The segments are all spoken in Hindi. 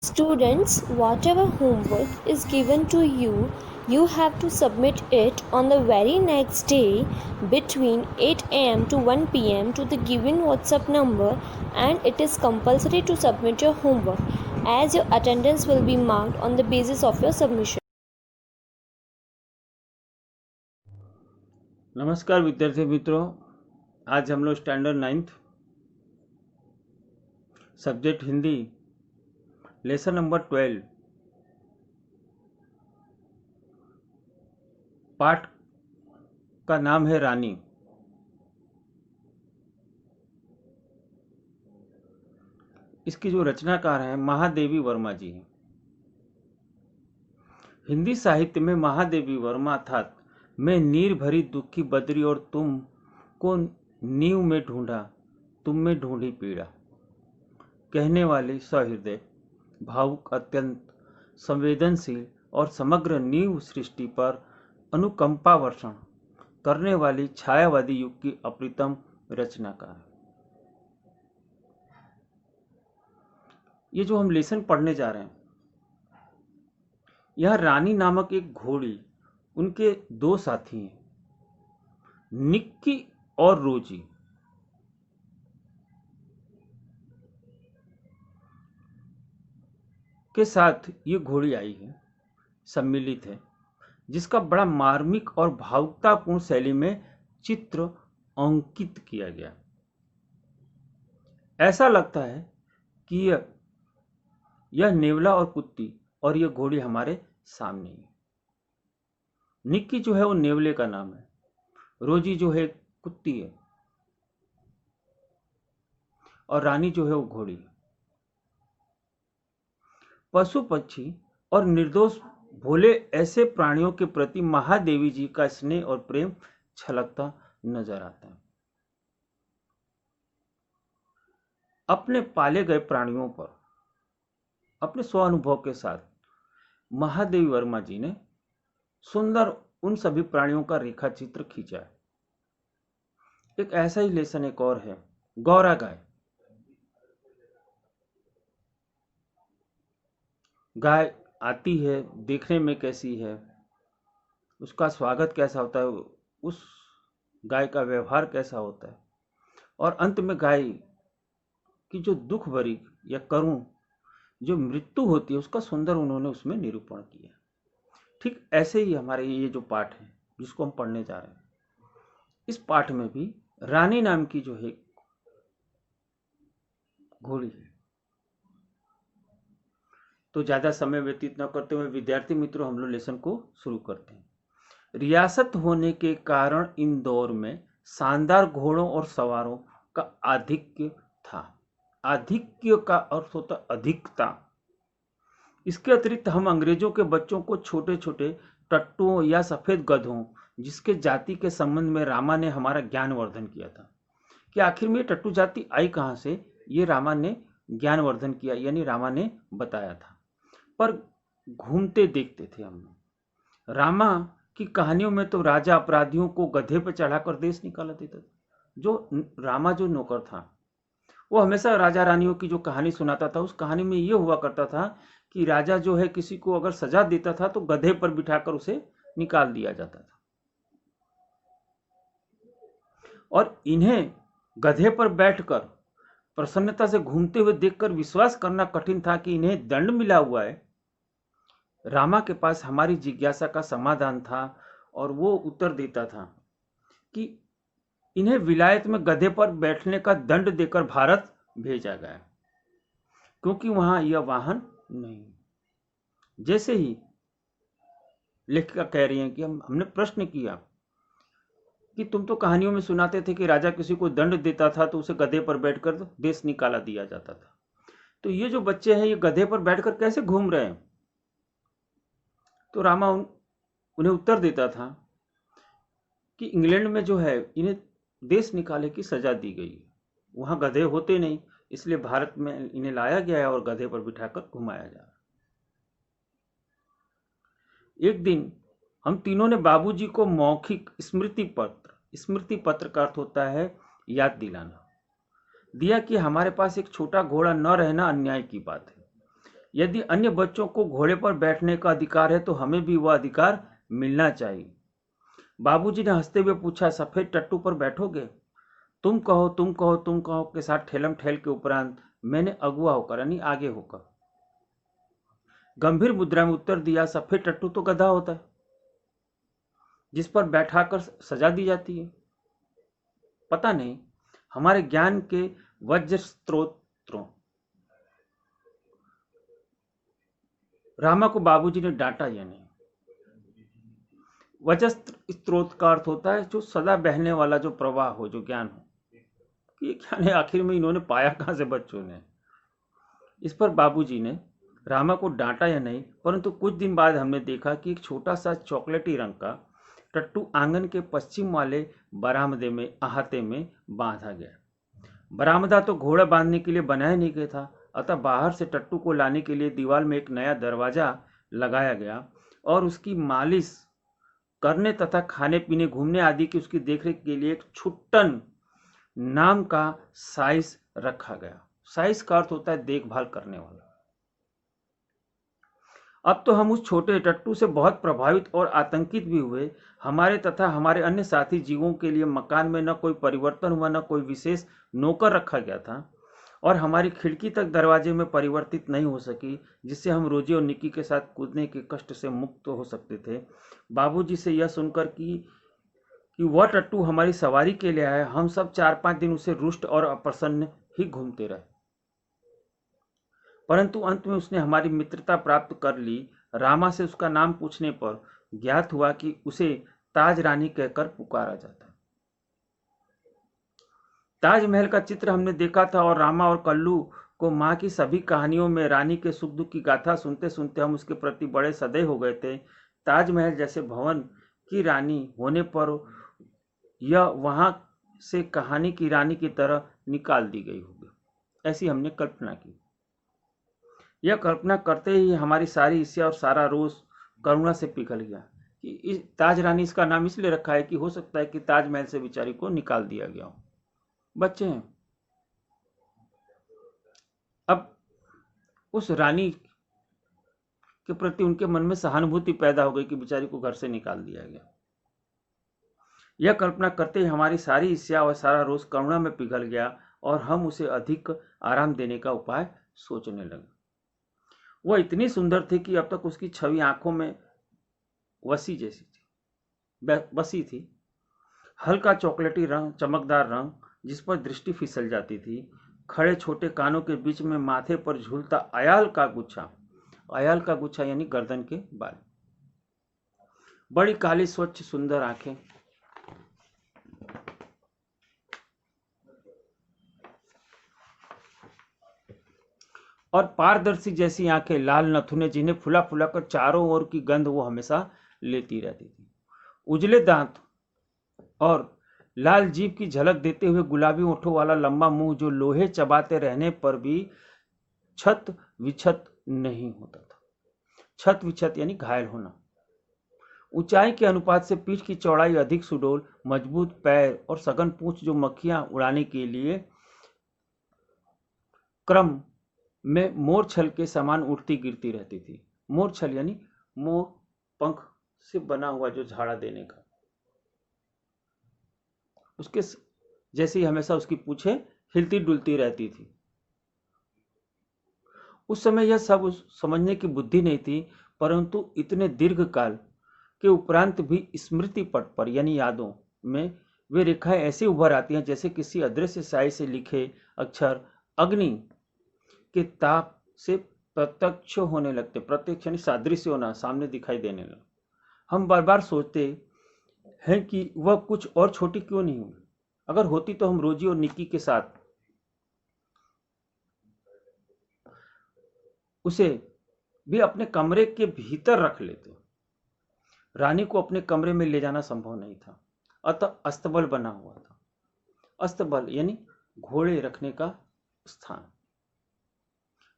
Students, whatever homework is given to you, you have to submit it on the very next day between 8 am to 1 pm to the given WhatsApp number, and it is compulsory to submit your homework as your attendance will be marked on the basis of your submission. नमस्कार विद्यार्थी मित्रों, आज हम लोग standard 9th subject Hindi lesson number 12 पाठ का नाम है रानी। इसकी जो रचनाकार हैं महादेवी वर्मा जी हैं। हिंदी साहित्य में महादेवी वर्मा अर्थात मैं नीर भरी दुखी बदरी और तुम को नींव में ढूंढा, तुम में ढूंढी पीड़ा कहने वाली सहृदय, भावुक, अत्यंत संवेदनशील और समग्र नींव सृष्टि पर अनुकंपा वर्षण करने वाली छायावादी युग की अप्रतिम रचनाकार। ये जो हम लेसन पढ़ने जा रहे हैं, यह रानी नामक एक घोड़ी, उनके दो साथी हैं, निक्की और रोजी। के साथ ये घोड़ी आई है, सम्मिलित है, जिसका बड़ा मार्मिक और भावुकतापूर्ण शैली में चित्र अंकित किया गया। ऐसा लगता है कि यह नेवला और कुत्ती और यह घोड़ी हमारे सामने है। निक्की जो है वो नेवले का नाम है, रोजी जो है कुत्ती है, और रानी जो है वो घोड़ी है। पशु पक्षी और निर्दोष भोले ऐसे प्राणियों के प्रति महादेवी जी का स्नेह और प्रेम छलकता नजर आता है। अपने पाले गए प्राणियों पर अपने स्वानुभव के साथ महादेवी वर्मा जी ने सुंदर उन सभी प्राणियों का रेखा चित्र खींचा है। एक ऐसा ही लेसन एक और है, गौरा गाय। गाय आती है, देखने में कैसी है, उसका स्वागत कैसा होता है, उस गाय का व्यवहार कैसा होता है, और अंत में गाय की जो दुख भरी या करुण जो मृत्यु होती है उसका सुंदर उन्होंने उसमें निरूपण किया। ठीक ऐसे ही हमारे ये जो पाठ है जिसको हम पढ़ने जा रहे हैं, इस पाठ में भी रानी नाम की जो है घोड़ी है। तो ज्यादा समय व्यतीत न करते हुए विद्यार्थी मित्रों, हम लोग लेसन को शुरू करते हैं। रियासत होने के कारण इंदौर में शानदार घोड़ों और सवारों का आधिक्य था। आधिक्य का अर्थ होता अधिकता। इसके अतिरिक्त हम अंग्रेजों के बच्चों को छोटे छोटे टट्टुओं या सफेद गधों, जिसके जाति के संबंध में रामा ने हमारा ज्ञानवर्धन किया था कि आखिर में टट्टू जाति आई कहां से, ये रामा ने ज्ञानवर्धन किया, यानी रामा ने बताया था, पर घूमते देखते थे हम लोग। रामा की कहानियों में तो राजा अपराधियों को गधे पर चढ़ाकर देश निकाला देता था। जो रामा जो नौकर था वो हमेशा राजा रानियों की जो कहानी सुनाता था, उस कहानी में ये हुआ करता था कि राजा जो है किसी को अगर सजा देता था तो गधे पर बिठाकर उसे निकाल दिया जाता था, और इन्हें गधे पर बैठकर प्रसन्नता से घूमते हुए देखकर विश्वास करना कठिन था कि इन्हें दंड मिला हुआ है। रामा के पास हमारी जिज्ञासा का समाधान था, और वो उत्तर देता था कि इन्हें विलायत में गधे पर बैठने का दंड देकर भारत भेजा गया, क्योंकि वहां यह वाहन नहीं। जैसे ही लेखिका कह रही हैं कि हमने प्रश्न किया कि तुम तो कहानियों में सुनाते थे कि राजा किसी को दंड देता था तो उसे गधे पर बैठकर देश निकाला दिया जाता था, तो ये जो बच्चे हैं ये गधे पर बैठकर कैसे घूम रहे हैं? तो रामा उन्हें उत्तर देता था कि इंग्लैंड में जो है इन्हें देश निकाले की सजा दी गई है, वहां गधे होते नहीं, इसलिए भारत में इन्हें लाया गया है और गधे पर बिठाकर घुमाया जा रहा है। एक दिन हम तीनों ने बाबूजी को मौखिक स्मृति पत्र का अर्थ होता है याद दिलाना, दिया कि हमारे पास एक छोटा घोड़ा न रहना अन्याय की बात है, यदि अन्य बच्चों को घोड़े पर बैठने का अधिकार है तो हमें भी वह अधिकार मिलना चाहिए। बाबूजी ने हंसते हुए पूछा, सफेद टट्टू पर बैठोगे? तुम कहो, तुम कहो, तुम कहो के साथ ठेलम ठेल के उपरांत मैंने अगुआ होकर यानी आगे होकर गंभीर मुद्रा में उत्तर दिया, सफेद टट्टू तो गधा होता है जिस पर बैठाकर सजा दी जाती है। पता नहीं हमारे ज्ञान के वज्र स्त्रोत्रों। रामा को बाबूजी ने डांटा या नहीं। वज्र स्त्रोत का अर्थ होता है जो सदा बहने वाला, जो प्रवाह हो, जो ज्ञान हो। ये क्या है, आखिर में इन्होंने पाया कहां से बच्चों ने? इस पर बाबूजी ने रामा को डांटा या नहीं, परंतु कुछ दिन बाद हमने देखा कि एक छोटा सा चॉकलेटी रंग का टट्टू आंगन के पश्चिम वाले बरामदे में अहाते में बांधा गया। बरामदा तो घोड़ा बांधने के लिए बनाया नहीं गया था, अतः बाहर से टट्टू को लाने के लिए दीवार में एक नया दरवाजा लगाया गया और उसकी मालिश करने तथा खाने पीने, घूमने आदि की उसकी देखरेख के लिए एक छुट्टन नाम का साइस रखा गया। साइस का अर्थ होता है देखभाल करने वाला। अब तो हम उस छोटे टट्टू से बहुत प्रभावित और आतंकित भी हुए। हमारे तथा हमारे अन्य साथी जीवों के लिए मकान में न कोई परिवर्तन हुआ, न कोई विशेष नौकर रखा गया था और हमारी खिड़की तक दरवाजे में परिवर्तित नहीं हो सकी, जिससे हम रोजी और निक्की के साथ कूदने के कष्ट से मुक्त हो सकते थे। बाबूजी से यह सुनकर कि वह टट्टू हमारी सवारी के लिए आया, हम सब 4-5 दिन उसे रुष्ट और अप्रसन्न ही घूमते रहे, परंतु अंत में उसने हमारी मित्रता प्राप्त कर ली। रामा से उसका नाम पूछने पर ज्ञात हुआ कि उसे ताज रानी कहकर पुकारा जाता है। ताजमहल का चित्र हमने देखा था और रामा और कल्लू को माँ की सभी कहानियों में रानी के सुख दुख की गाथा सुनते सुनते हम उसके प्रति बड़े सदैव हो गए थे। ताजमहल जैसे भवन की रानी होने पर यह वहां से कहानी की रानी की तरह निकाल दी गई होगी, ऐसी हमने कल्पना की। यह कल्पना करते ही हमारी सारी ईर्ष्या और सारा रोष करुणा से पिघल गया कि ताज रानी इसका नाम इसलिए रखा है कि हो सकता है कि ताजमहल से बेचारी को निकाल दिया गया हो। बच्चे हैं। अब उस रानी के प्रति उनके मन में सहानुभूति पैदा हो गई कि बेचारी को घर से निकाल दिया गया। यह कल्पना करते ही हमारी सारी ईर्ष्या और सारा रोष करुणा में पिघल गया और हम उसे अधिक आराम देने का उपाय सोचने लगे। वह इतनी सुंदर थी कि अब तक उसकी छवि आंखों में बसी थी। हल्का चॉकलेटी रंग, चमकदार रंग, जिस पर दृष्टि फिसल जाती थी। खड़े छोटे कानों के बीच में माथे पर झूलता अयाल का गुच्छा यानी गर्दन के बाल। बड़ी काली स्वच्छ सुंदर आंखें, और पारदर्शी जैसी आंखें, लाल नथुने जिन्हें फुला फुला कर चारों ओर की गंध वो हमेशा लेती रहती थी। उजले दांत और लाल जीभ की झलक देते हुए गुलाबी ओठों वाला लंबा मुंह जो लोहे चबाते रहने पर भी छत विछत नहीं होता था। छत विछत यानी घायल होना। ऊंचाई के अनुपात से पीठ की चौड़ाई अधिक सुडौल, मजबूत पैर और सघन पूंछ जो मक्खियां उड़ाने के लिए क्रम में मोर छल के समान उड़ती गिरती रहती थी। मोर छल यानी मोर पंख से बना हुआ जो झाड़ा देने का, उसके जैसे ही हमेशा उसकी पूंछें हिलती डुलती रहती थी। उस समय यह सब समझने की बुद्धि नहीं थी, परंतु इतने दीर्घ काल के उपरांत भी स्मृति पट पर यानी यादों में वे रेखाएं ऐसे उभर आती हैं जैसे किसी अदृश्य स्याही से लिखे अक्षर अग्नि के ताप से प्रत्यक्ष होने लगते। प्रत्यक्ष यानी सादृश्य होना, सामने दिखाई देने लगा। हम बार बार सोचते हैं कि वह कुछ और छोटी क्यों नहीं हुई। अगर होती तो हम रोजी और निक्की के साथ उसे भी अपने कमरे के भीतर रख लेते। रानी को अपने कमरे में ले जाना संभव नहीं था, अतः अस्तबल बना हुआ था। अस्तबल यानी घोड़े रखने का स्थान।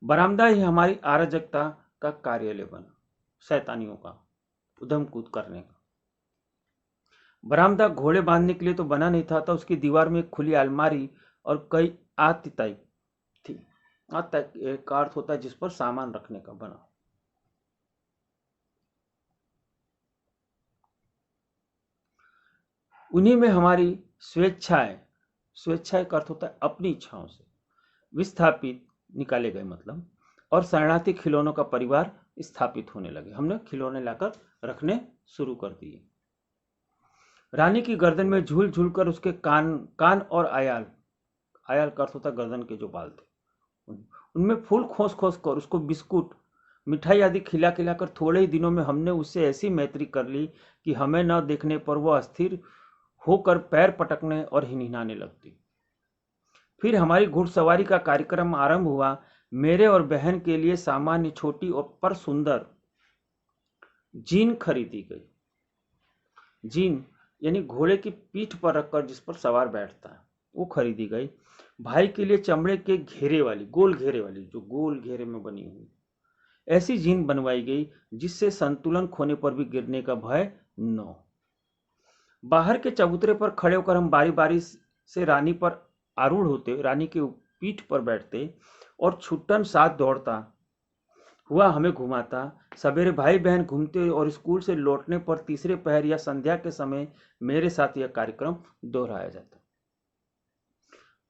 बरामदा ही हमारी अराजकता का कार्यालय बना, शैतानियों का उधम कूद करने का। बरामदा घोड़े बांधने के लिए तो बना नहीं था, उसकी दीवार में एक खुली अलमारी और कई आतिताई थी। आता एक अर्थ होता है जिस पर सामान रखने का बना। उन्हीं में हमारी स्वेच्छाएं, स्वेच्छा का अर्थ होता है अपनी इच्छाओं से विस्थापित निकाले गए मतलब, और शरणार्थी खिलौनों का परिवार स्थापित होने लगे। हमने खिलौने लाकर रखने शुरू कर दिए। रानी की गर्दन में झूल झूल कर उसके कान और आयाल, आयाल का अर्थ होता है गर्दन के जो बाल थे, उनमें फूल खोस खोस कर उसको बिस्कुट मिठाई आदि खिला खिलाकर थोड़े ही दिनों में हमने उससे ऐसी मैत्री कर ली कि हमें न देखने पर वह अस्थिर होकर पैर पटकने और हिनहिनाने लगती। फिर हमारी घुड़सवारी का कार्यक्रम आरंभ हुआ। मेरे और बहन के लिए सामान्य छोटी और पर सुंदर जीन खरीदी गई। जीन यानी घोड़े की पीठ पर रखकर जिस पर सवार बैठता है, वो खरीदी गई। भाई के लिए चमड़े के घेरे वाली, गोल घेरे वाली, जो गोल घेरे में बनी हुई ऐसी जीन बनवाई गई जिससे संतुलन खोने पर भी गिरने का भय न हो। बाहर के चबूतरे पर खड़े होकर हम बारी बारी से रानी पर आरूढ़ होते, रानी के पीठ पर बैठते और छुट्टन साथ दौड़ता हुआ हमें घुमाता। सवेरे भाई बहन घूमते और स्कूल से लौटने पर तीसरे पहर या संध्या के समय मेरे साथ यह कार्यक्रम दोहराया जाता।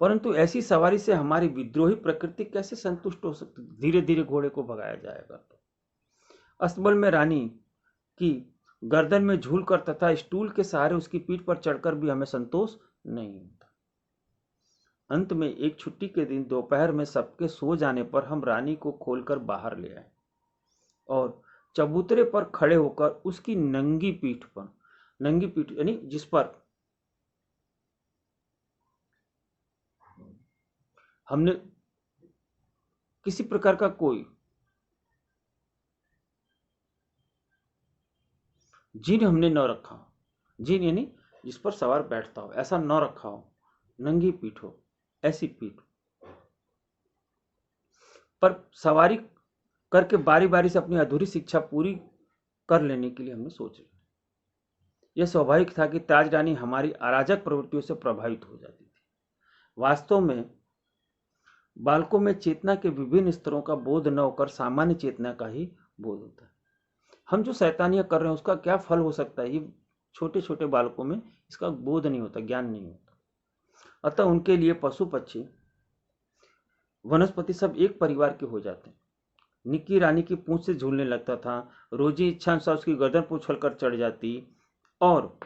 परंतु ऐसी सवारी से हमारी विद्रोही प्रकृति कैसे संतुष्ट हो सकती? धीरे धीरे घोड़े को भगाया जाएगा तो अस्तबल में रानी की गर्दन में झूलकर तथा स्टूल के सहारे उसकी पीठ पर चढ़कर भी हमें संतोष नहीं होता। अंत में एक छुट्टी के दिन दोपहर में सबके सो जाने पर हम रानी को खोलकर बाहर ले आए और चबूतरे पर खड़े होकर उसकी नंगी पीठ यानी जिस पर हमने किसी प्रकार का कोई जीन हमने न रखा हो, जीन यानी जिस पर सवार बैठता हो, ऐसा न रखा हो, नंगी पीठ हो, ऐसी पीठ पर सवारी करके बारी बारी से अपनी अधूरी शिक्षा पूरी कर लेने के लिए हमने सोच लिया। यह स्वाभाविक था कि ताज रानी हमारी अराजक प्रवृत्तियों से प्रभावित हो जाती थी। वास्तव में बालकों में चेतना के विभिन्न स्तरों का बोध न होकर सामान्य चेतना का ही बोध होता है। हम जो शैतानियां कर रहे हैं उसका क्या फल हो सकता है, ये छोटे छोटे बालकों में इसका बोध नहीं होता, ज्ञान नहीं होता। अतः उनके लिए पशु पक्षी वनस्पति सब एक परिवार के हो जाते हैं। निक्की रानी की पूंछ से झूलने लगता था, रोजी इच्छा अनुसार उसकी गर्दन पर उछलकर चढ़ जाती और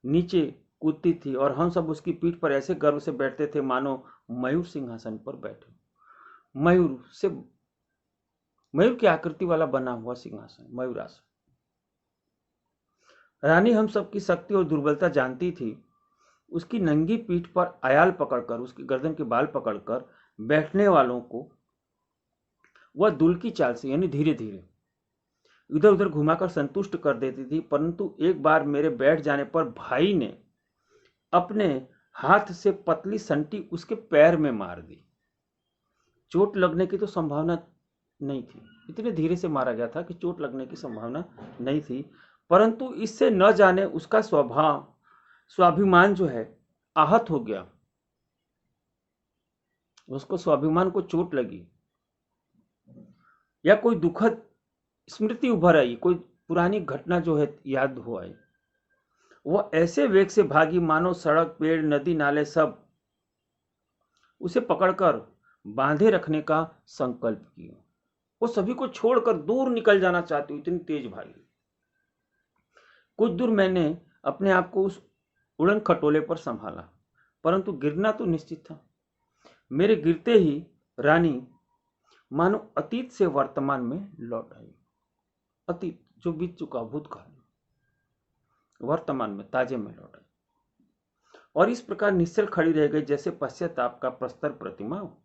नीचे कूदती थी और हम सब उसकी पीठ पर ऐसे गर्व से बैठते थे मानो मयूर सिंहासन पर बैठे। मयूर की आकृति वाला बना हुआ सिंहासन, मयूरासन। रानी हम सबकी शक्ति और दुर्बलता जानती थी। उसकी नंगी पीठ पर आयाल पकड़कर, उसकी गर्दन के बाल पकड़कर बैठने वालों को वह दुल की चाल से यानी धीरे धीरे इधर उधर घुमाकर संतुष्ट कर देती थी। परंतु एक बार मेरे बैठ जाने पर भाई ने अपने हाथ से पतली संटी उसके पैर में मार दी। चोट लगने की तो संभावना नहीं थी, इतने धीरे से मारा गया था कि चोट लगने की संभावना नहीं थी, परंतु इससे न जाने उसका स्वाभिमान जो है आहत हो गया। उसको स्वाभिमान को चोट लगी या कोई दुखद स्मृति उभर आई, कोई पुरानी घटना जो है याद हो आई। वह ऐसे वेग से भागी मानो सड़क, पेड़, नदी, नाले सब उसे पकड़कर बांधे रखने का संकल्प किया। वो सभी को छोड़कर दूर निकल जाना चाहती हूँ, इतनी तेज भागी। कुछ दूर मैंने अपने आप को उस उड़न खटोले पर संभाला, परंतु गिरना तो निश्चित था। मेरे गिरते ही रानी मानो अतीत से वर्तमान में लौट आई। अतीत जो बीत चुका, भूतकाल, वर्तमान में ताजे में लौट आई और इस प्रकार निश्चल खड़ी रह गई जैसे पश्चाताप का प्रस्तर प्रतिमा हो।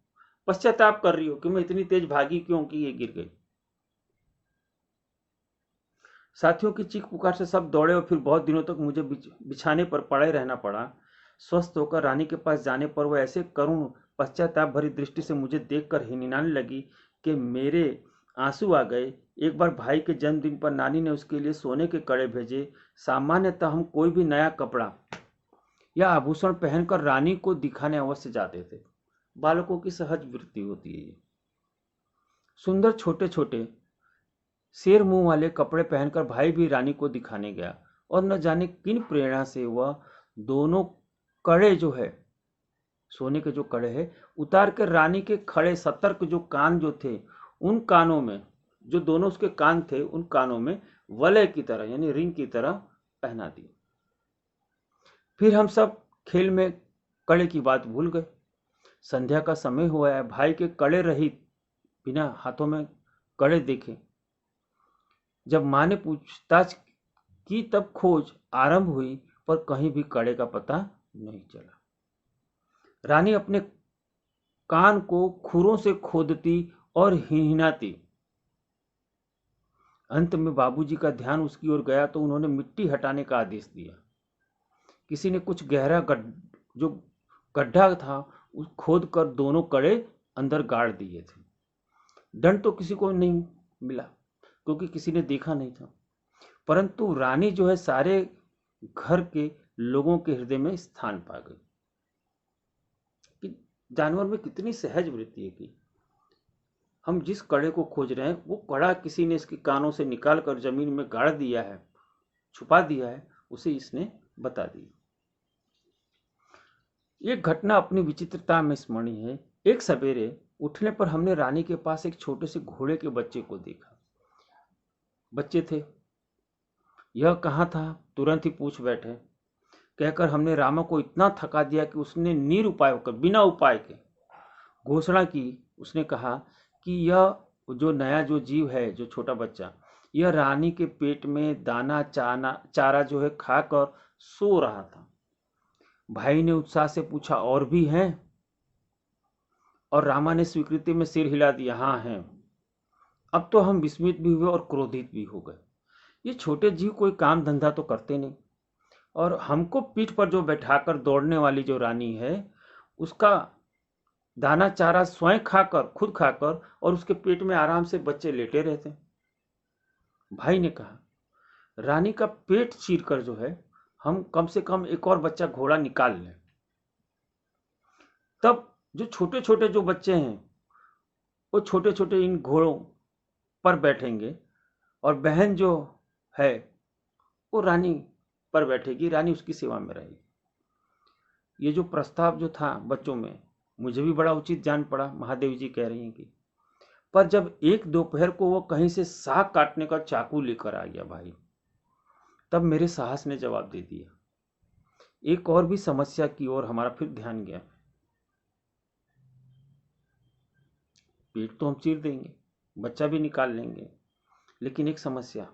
पश्चाताप कर रही हो कि मैं इतनी तेज भागी क्यों कि ये गिर गई। साथियों की चीख पुकार से सब दौड़े और फिर बहुत दिनों तक मुझे बिछाने पर पड़े रहना पड़ा। स्वस्थ होकर रानी के पास जाने पर वह ऐसे करुण पश्चाताप भरी दृष्टि से मुझे देखकर हिनहिनाने लगी कि मेरे आंसू आ गए। एक बार भाई के जन्मदिन पर नानी ने उसके लिए सोने के कड़े भेजे। सामान्यतः हम कोई भी नया कपड़ा या आभूषण पहनकर रानी को दिखाने अवश्य जाते थे। बालकों की सहज वृत्ति होती है ये। सुंदर छोटे छोटे शेर मुंह वाले कपड़े पहनकर भाई भी रानी को दिखाने गया, और न जाने किन प्रेरणा से वह दोनों कड़े जो है, सोने के जो कड़े है, उतार कर रानी के खड़े सतर्क जो कान जो थे, उन कानों में, जो दोनों उसके कान थे, उन कानों में वलय की तरह यानी रिंग की तरह पहना दी। फिर हम सब खेल में कड़े की बात भूल गए। संध्या का समय हुआ है, भाई के कड़े रहित बिना हाथों में कड़े देखे जब माँ ने पूछताछ की तब खोज आरंभ हुई, पर कहीं भी कड़े का पता नहीं चला। रानी अपने कान को खुरों से खोदती और हिनहिनाती। अंत में बाबूजी का ध्यान उसकी ओर गया तो उन्होंने मिट्टी हटाने का आदेश दिया। किसी ने कुछ गहरा जो गड्ढा था उस खोद कर दोनों कड़े अंदर गाड़ दिए थे। दंड तो किसी को नहीं मिला क्योंकि किसी ने देखा नहीं था, परंतु रानी जो है सारे घर के लोगों के हृदय में स्थान पा गई। कि जानवर में कितनी सहज वृत्ति है कि हम जिस कड़े को खोज रहे हैं वो कड़ा किसी ने इसके कानों से निकाल कर जमीन में गाड़ दिया है, छुपा दिया है, उसे इसने बता दी। ये घटना अपनी विचित्रता में स्मरणीय है। एक सवेरे उठने पर हमने रानी के पास एक छोटे से घोड़े के बच्चे को देखा। बच्चे थे, यह कहाँ था तुरंत ही पूछ बैठे। कहकर हमने रामा को इतना थका दिया कि उसने निरुपाय होकर बिना उपाय के घोषणा की। उसने कहा कि यह जो नया जो जीव है, जो छोटा बच्चा, यह रानी के पेट में दाना चारा जो है खाकर सो रहा था। भाई ने उत्साह से पूछा, और भी हैं? और रामा ने स्वीकृति में सिर हिला दिया, हाँ हैं। अब तो हम विस्मित भी हुए और क्रोधित भी हो गए। ये छोटे जीव कोई काम धंधा तो करते नहीं, और हमको पीठ पर जो बैठाकर दौड़ने वाली जो रानी है उसका दाना चारा स्वयं खाकर, खुद खाकर, और उसके पेट में आराम से बच्चे लेटे रहते। भाई ने कहा, रानी का पेट चीरकर जो है हम कम से कम एक और बच्चा घोड़ा निकाल लें, तब जो छोटे छोटे जो बच्चे हैं वो छोटे छोटे इन घोड़ों पर बैठेंगे और बहन जो है वो रानी पर बैठेगी, रानी उसकी सेवा में रहेगी। ये जो प्रस्ताव जो था बच्चों में मुझे भी बड़ा उचित जान पड़ा। महादेव जी कह रही हैं कि पर जब एक दोपहर को वो कहीं से साग काटने का चाकू लेकर आ गया भाई, तब मेरे साहस ने जवाब दे दिया। एक और भी समस्या की ओर हमारा फिर ध्यान गया। पेट तो हम चीर देंगे, बच्चा भी निकाल लेंगे, लेकिन एक समस्या,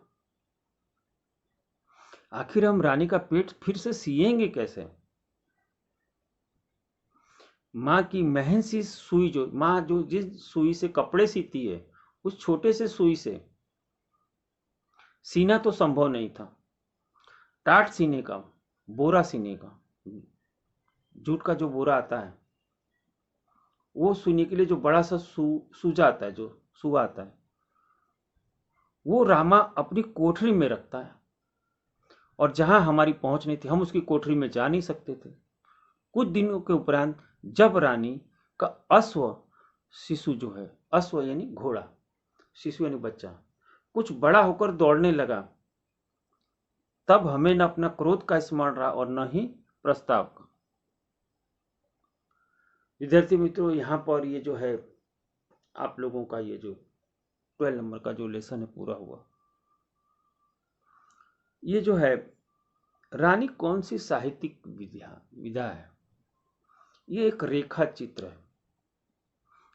आखिर हम रानी का पेट फिर से सिएंगे कैसे? माँ की महन सी सुई, जो माँ जो जिस सुई से कपड़े सीती है, उस छोटे से सुई से सीना तो संभव नहीं था। टाट सीने का, बोरा सीने का, जूट का जो बोरा आता है वो सुने के लिए जो बड़ा सा सूजा आता है, जो सुआ आता है, वो रामा अपनी कोठरी में रखता है, और जहां हमारी पहुंच नहीं थी हम उसकी कोठरी में जा नहीं सकते थे। कुछ दिनों के उपरांत जब रानी का अश्व शिशु जो है, अश्व यानी घोड़ा, शिशु यानी बच्चा, कुछ बड़ा होकर दौड़ने लगा, तब हमें न अपना क्रोध का स्मरण रहा और न ही प्रस्ताव का। विद्यार्थी मित्रों, यहाँ पर ये जो है आप लोगों का ये जो 12 नंबर का जो लेसन है पूरा हुआ। ये जो है रानी कौन सी साहित्यिक विधा है, ये एक रेखा चित्र है।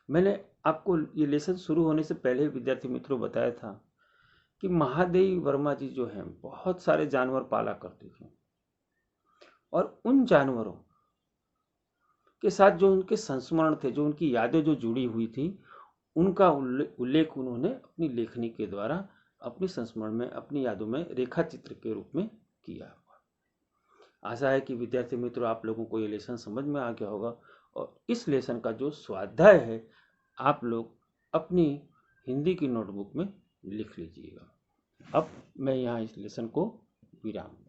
मैंने आपको ये लेसन शुरू होने से पहले विद्यार्थी मित्रों बताया था कि महादेवी वर्मा जी जो हैं बहुत सारे जानवर पाला करते थे, और उन जानवरों के साथ जो उनके संस्मरण थे, जो उनकी यादें जो जुड़ी हुई थी, उनका उल्लेख उन्होंने अपनी लेखनी के द्वारा अपनी संस्मरण में, अपनी यादों में रेखा चित्र के रूप में किया। आशा है कि विद्यार्थी मित्रों आप लोगों को ये लेसन समझ में आ गया होगा, और इस लेसन का जो स्वाध्याय है आप लोग अपनी हिंदी की नोटबुक में लिख लीजिएगा। अब मैं यहाँ इस लेसन को विराम